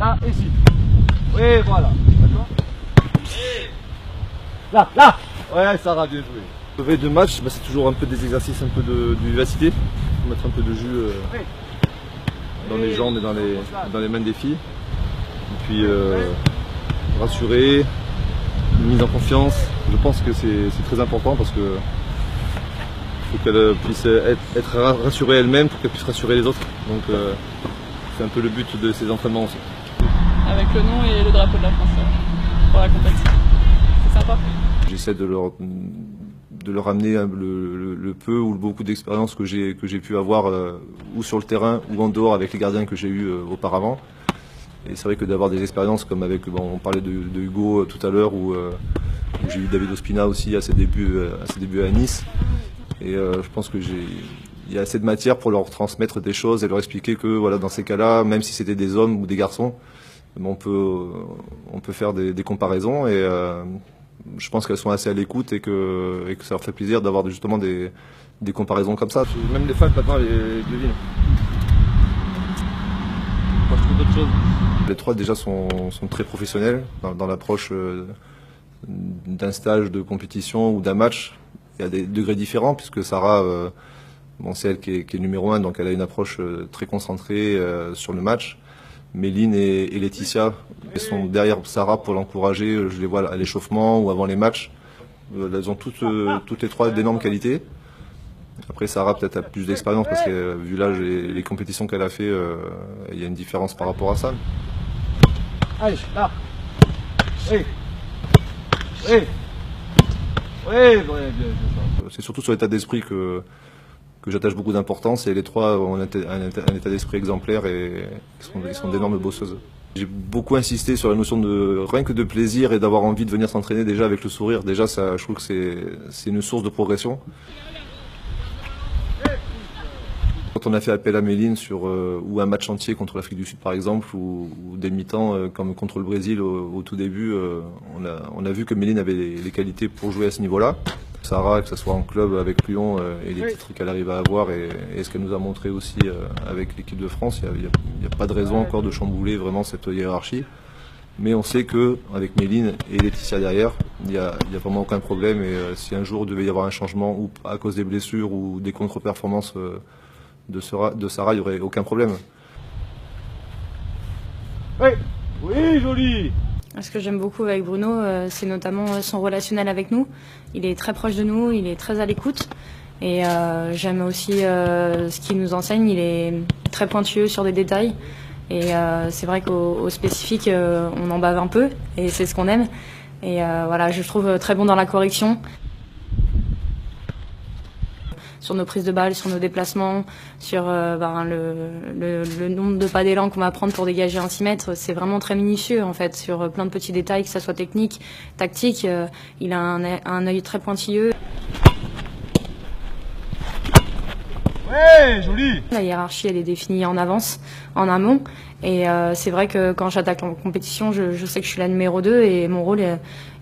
Là, ici. Oui, voilà. D'accord. Là, là. Ouais, Sarah, bien joué. Le veille de match, c'est toujours un peu des exercices, un peu de vivacité, pour mettre un peu de jus dans les jambes et dans les mains des filles. Et puis rassurer, une mise en confiance. Je pense que c'est très important parce que faut qu'elle puisse être rassurée elle-même pour qu'elle puisse rassurer les autres. Donc c'est un peu le but de ces entraînements aussi. Avec le nom et le drapeau de la France pour la compétition. C'est sympa. J'essaie de leur amener le peu ou le beaucoup d'expérience que j'ai pu avoir ou sur le terrain ou en dehors avec les gardiens que j'ai eu auparavant. Et c'est vrai que d'avoir des expériences comme avec, on parlait de Hugo tout à l'heure ou j'ai eu David Ospina aussi à ses débuts à Nice. Et je pense que il y a assez de matière pour leur transmettre des choses et leur expliquer que voilà, dans ces cas-là, même si c'était des hommes ou des garçons, on peut faire des comparaisons et je pense qu'elles sont assez à l'écoute et que ça leur fait plaisir d'avoir justement des comparaisons comme ça. Même les fans maintenant les devinent. Moi je trouve d'autres choses. Les trois déjà sont très professionnels dans l'approche d'un stage de compétition ou d'un match. Il y a des degrés différents puisque Sarah, c'est elle qui est numéro 1, donc elle a une approche très concentrée sur le match. Méline et Laetitia sont derrière Sarah pour l'encourager, je les vois à l'échauffement ou avant les matchs. Elles ont toutes les trois d'énormes qualités. Après Sarah peut-être a plus d'expérience parce que vu l'âge et les compétitions qu'elle a fait, il y a une différence par rapport à ça. Allez, là. Oui. Oui. Oui, bien. C'est surtout sur l'état d'esprit que j'attache beaucoup d'importance et les trois ont un état d'esprit exemplaire et ils sont d'énormes bosseuses. J'ai beaucoup insisté sur la notion de rien que de plaisir et d'avoir envie de venir s'entraîner déjà avec le sourire. Déjà, ça, je trouve que c'est une source de progression. Quand on a fait appel à Méline sur ou un match entier contre l'Afrique du Sud par exemple ou des mi-temps comme contre le Brésil au tout début, on a vu que Méline avait les qualités pour jouer à ce niveau-là. Sarah, que ce soit en club avec Lyon et les titres qu'elle arrive à avoir et ce qu'elle nous a montré aussi avec l'équipe de France, il n'y a pas de raison encore de chambouler vraiment cette hiérarchie. Mais on sait qu'avec Méline et Laetitia derrière, il n'y a vraiment aucun problème et si un jour il devait y avoir un changement ou à cause des blessures ou des contre-performances de Sarah, il n'y aurait aucun problème. Oui, oui, joli. Ce que j'aime beaucoup avec Bruno, c'est notamment son relationnel avec nous. Il est très proche de nous, il est très à l'écoute. Et j'aime aussi ce qu'il nous enseigne, il est très pointueux sur des détails. Et c'est vrai qu'au spécifique, on en bave un peu, et c'est ce qu'on aime. Et voilà, je le trouve très bon dans la correction. Sur nos prises de balles, sur nos déplacements, sur le nombre de pas d'élan qu'on va prendre pour dégager un 6 mètres, c'est vraiment très minutieux en fait, sur plein de petits détails, que ça soit technique, tactique, il a un œil très pointilleux. Ouais, joli. La hiérarchie, elle est définie en avance, en amont. Et c'est vrai que quand j'attaque en compétition, je sais que je suis la numéro 2 et mon rôle,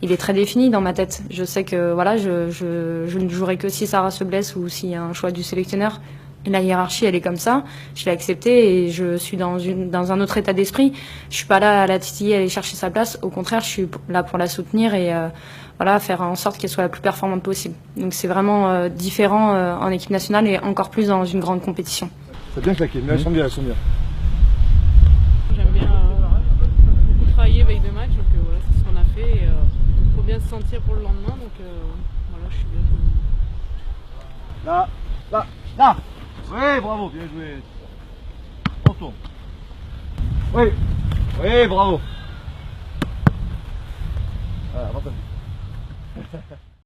il est très défini dans ma tête. Je sais que voilà, je ne jouerai que si Sarah se blesse ou s'il y a un choix du sélectionneur. Et la hiérarchie, elle est comme ça. Je l'ai acceptée et je suis dans un autre état d'esprit. Je suis pas là à la titiller, à aller chercher sa place. Au contraire, je suis là pour la soutenir et voilà, faire en sorte qu'elle soit la plus performante possible. Donc c'est vraiment différent en équipe nationale et encore plus dans une grande compétition. C'est bien claqué, mais elles sont bien, elles sont bien. J'aime bien beaucoup travailler veille de match, donc voilà, c'est ce qu'on a fait. Il faut bien se sentir pour le lendemain, donc voilà, je suis bien. Là, là, là. Oui, bravo, bien joué. On tourne. Oui, oui, bravo. Voilà,